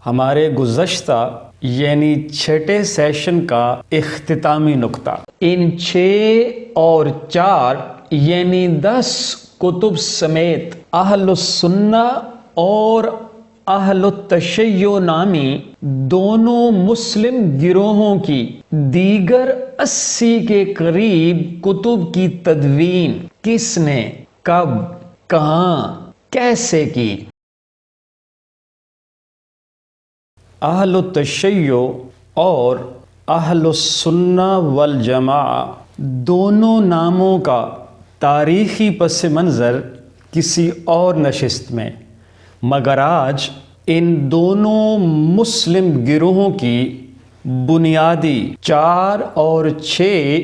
ہمارے گزشتہ یعنی چھٹے سیشن کا اختتامی نقطہ، ان 6 اور 4 یعنی 10 کتب سمیت اہل السنہ اور اہل التشیع نامی دونوں مسلم گروہوں کی دیگر 80 کے قریب کتب کی تدوین کس نے، کب، کہاں، کیسے کی؟ اہل التشیع اور اہل السنہ والجماعہ دونوں ناموں کا تاریخی پس منظر کسی اور نشست میں، مگر آج ان دونوں مسلم گروہوں کی بنیادی 4 اور 6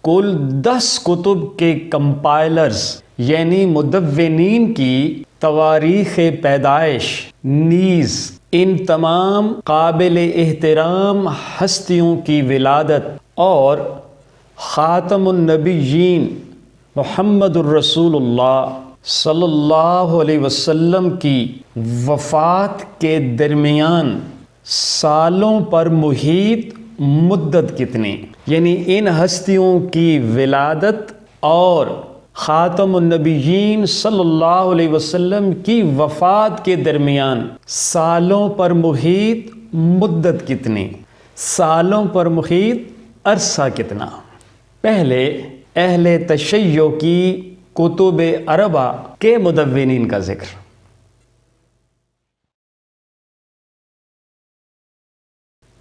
کل 10 کتب کے کمپائلرز یعنی مدونین کی تواریخ پیدائش نیز ان تمام قابل احترام ہستیوں کی ولادت اور خاتم النبیین محمد الرسول اللہ صلی اللہ علیہ وسلم کی وفات کے درمیان سالوں پر محیط مدت کتنی، یعنی ان ہستیوں کی ولادت اور خاتم النبیین صلی اللہ علیہ وسلم کی وفات کے درمیان سالوں پر محیط مدت کتنی، سالوں پر محیط عرصہ کتنا؟ پہلے اہل تشیع کی کتب اربع کے مدونین کا ذکر۔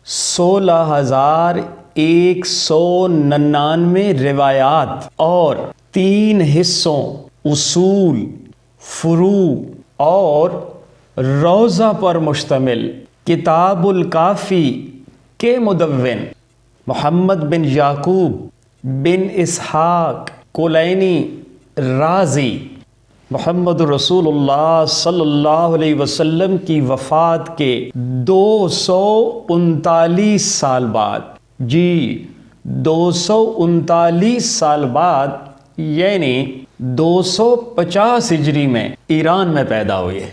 سولہ 16,199 روایات اور 3 حصوں اصول، فروع اور روضہ پر مشتمل کتاب الکافی کے مدون محمد بن یعقوب بن اسحاق کلینی رازی محمد رسول اللہ صلی اللہ علیہ وسلم کی وفات کے 239 سال بعد، 239 سال بعد یعنی 250 ہجری میں ایران میں پیدا ہوئے۔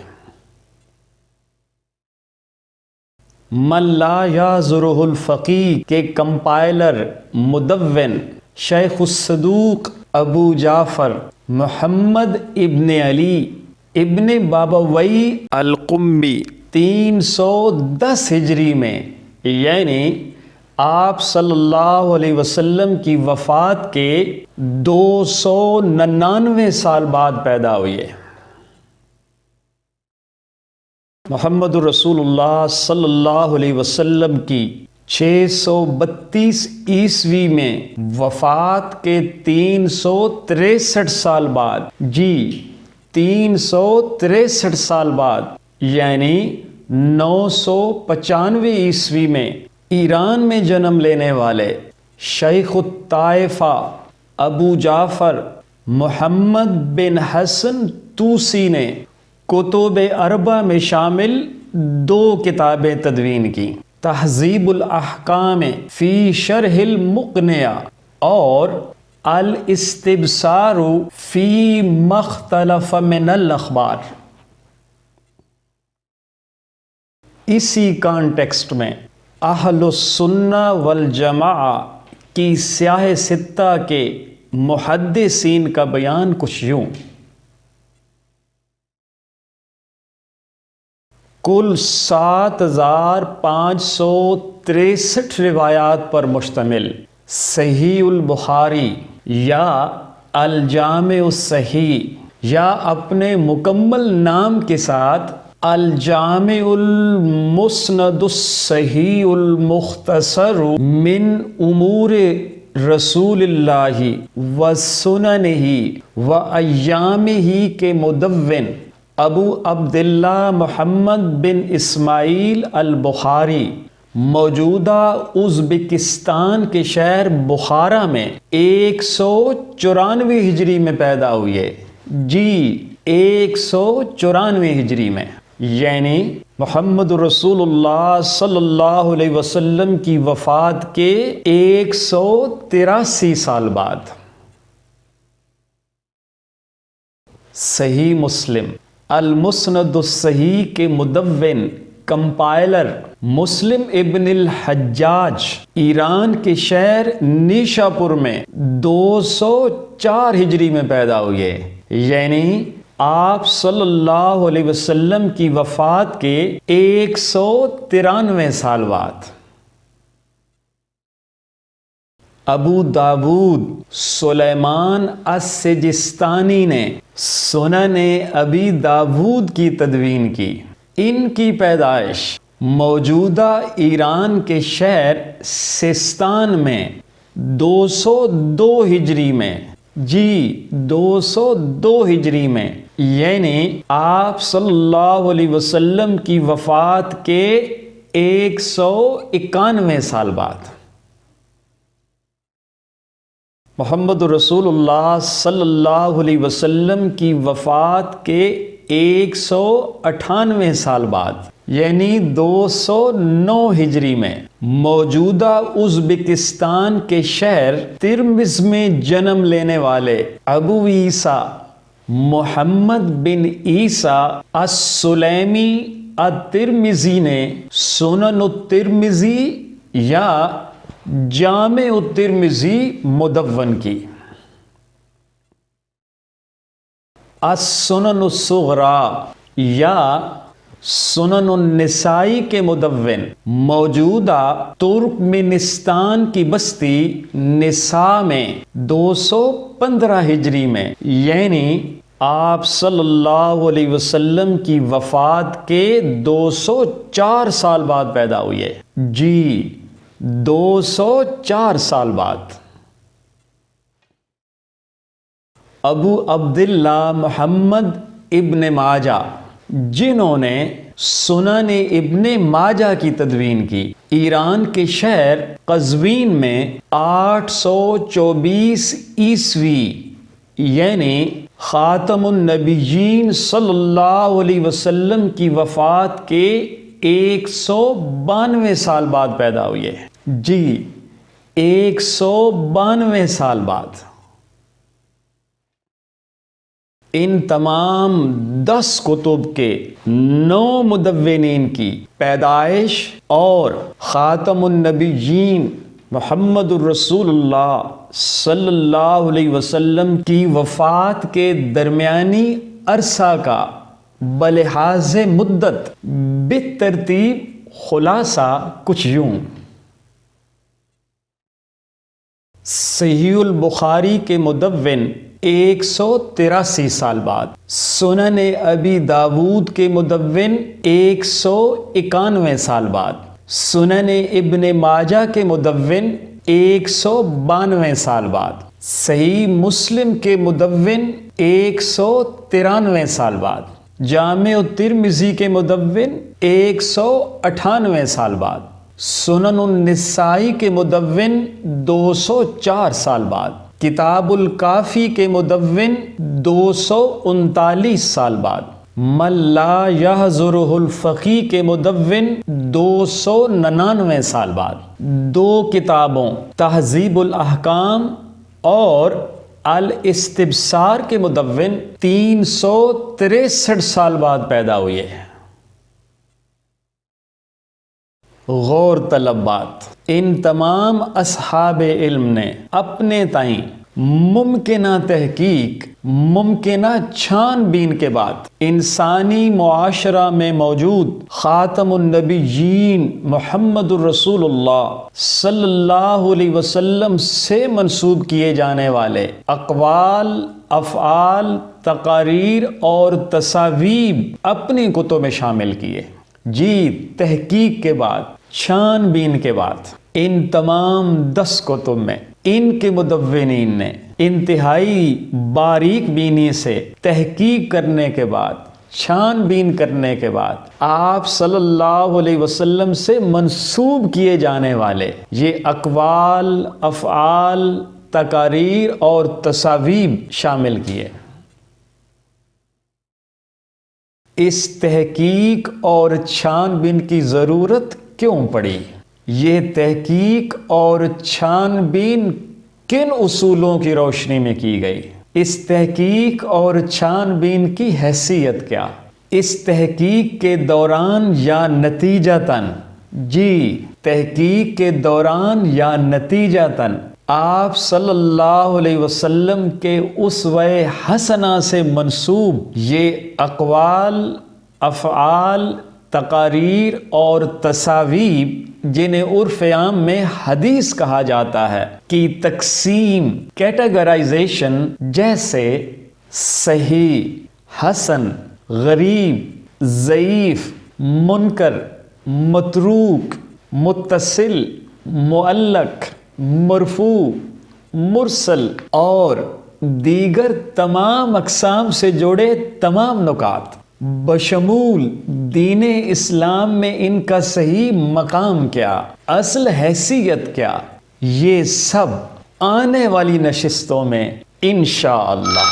من لا یعذرہ الفقیہ کے کمپائلر مدون شیخ الصدوق ابو جعفر محمد ابن علی ابن بابوی القمی 310 ہجری میں یعنی آپ صلی اللہ علیہ وسلم کی وفات کے 299 سال بعد پیدا ہوئے۔ محمد رسول اللہ صلی اللہ علیہ وسلم کی 632 عیسوی میں وفات کے 363 سال بعد، 363 سال بعد یعنی 995 عیسوی میں ایران میں جنم لینے والے شیخ الطائفہ ابو جعفر محمد بن حسن طوسی نے کتب اربع میں شامل 2 کتابیں تدوین کی، تہذیب الاحکام فی شرح المقنع اور الاستبصار فی مختلف من الاخبار۔ اسی کانٹیکسٹ میں اہل السنہ والجماعہ کی سیاہ ستہ کے محدثین کا بیان کچھ یوں: کل 7,563 روایات پر مشتمل صحیح البخاری یا الجامع الصحیح یا اپنے مکمل نام کے ساتھ الجامع المسند الصحیح المختصر من امور رسول اللہ وسننہ وایامہ کے مدون ابو عبداللہ محمد بن اسماعیل البخاری موجودہ ازبکستان کے شہر بخارا میں 194 ہجری میں پیدا ہوئے، 194 ہجری میں یعنی محمد رسول اللہ صلی اللہ علیہ وسلم کی وفات کے 183 سال بعد۔ صحیح مسلم المسند الصحیح کے مدون کمپائلر مسلم ابن الحجاج ایران کے شہر نیشا پور میں 204 ہجری میں پیدا ہوئے، یعنی آپ صلی اللہ علیہ وسلم کی وفات کے 193 سال بعد۔ ابو داود سلیمان السجستانی نے سنن ابی داود کی تدوین کی۔ ان کی پیدائش موجودہ ایران کے شہر سیستان میں 202 ہجری میں، 202 ہجری میں، یعنی آپ صلی اللہ علیہ وسلم کی وفات کے 191 سال بعد۔ محمد رسول اللہ صلی اللہ علیہ وسلم کی وفات کے 198 سال بعد، یعنی 209 ہجری میں، موجودہ ازبکستان کے شہر ترمز میں جنم لینے والے ابو عیسیٰ محمد بن عیسیٰ السلیمی الترمذی نے سنن الترمذی یا جامع الترمذی مدون کی۔ السنن الصغری یا سنن النسائی کے مدون موجودہ ترکمنستان کی بستی نسا میں 215 ہجری میں، یعنی آپ صلی اللہ علیہ وسلم کی وفات کے 204 سال بعد پیدا ہوئی ہے، 204 سال بعد۔ ابو عبداللہ محمد ابن ماجہ، جنہوں نے سنن ابن ماجہ کی تدوین کی، ایران کے شہر قزوین میں 824 عیسوی، یعنی خاتم النبیین صلی اللہ علیہ وسلم کی وفات کے 192 سال بعد پیدا ہوئی ہے، 192 سال بعد۔ ان تمام 10 کتب کے 9 مدونین کی پیدائش اور خاتم النبیین محمد الرسول اللہ صلی اللہ علیہ وسلم کی وفات کے درمیانی عرصہ کا بلحاظ مدت بالترتیب خلاصہ کچھ یوں: صحیح البخاری کے مدون 183 سال بعد، سنن ابی داود کے مدون 191 سال بعد، سنن ابن ماجہ کے مدون 192 سال بعد، صحیح مسلم کے مدون 193 سال بعد، جامع الترمذی کے مدون 198 سال بعد، سنن النسائی کے مدون 204 سال بعد، کتاب الکافی کے مدون 239 سال بعد، من لا یحضرہ الفقی کے مدون 299 سال بعد، 2 کتابوں تہذیب الاحکام اور الاستبصار کے مدون 363 سال بعد پیدا ہوئی ہے۔ غور طلب بات: ان تمام اصحاب علم نے اپنے تئیں ممکنہ تحقیق، ممکنہ چھان بین کے بعد انسانی معاشرہ میں موجود خاتم النبیین محمد الرسول اللہ صلی اللہ علیہ وسلم سے منسوب کیے جانے والے اقوال، افعال، تقاریر اور تصاویب اپنی کتب میں شامل کیے۔ تحقیق کے بعد، چھان بین کے بعد، ان تمام 10 کتب میں ان کے مدونین نے انتہائی باریک بینی سے تحقیق کرنے کے بعد، چھان بین کرنے کے بعد، آپ صلی اللہ علیہ وسلم سے منسوب کیے جانے والے یہ اقوال، افعال، تقاریر اور تصاویب شامل کیے۔ اس تحقیق اور چھان بین کی ضرورت کیوں پڑی؟ یہ تحقیق اور چھان بین کن اصولوں کی روشنی میں کی گئی؟ اس تحقیق اور چھان بین کی حیثیت کیا؟ اس تحقیق کے دوران یا نتیجتاً، جی تحقیق کے دوران یا نتیجتاً آپ صلی اللہ علیہ وسلم کے اسوہ حسنہ سے منسوب یہ اقوال، افعال، تقاریر اور تصاویب جنہیں عرف عام میں حدیث کہا جاتا ہے کی تقسیم، کیٹیگرائزیشن، جیسے صحیح، حسن، غریب، ضعیف، منکر، متروک، متصل، معلق، مرفوع، مرسل اور دیگر تمام اقسام سے جڑے تمام نکات، بشمول دین اسلام میں ان کا صحیح مقام کیا، اصل حیثیت کیا، یہ سب آنے والی نشستوں میں انشاءاللہ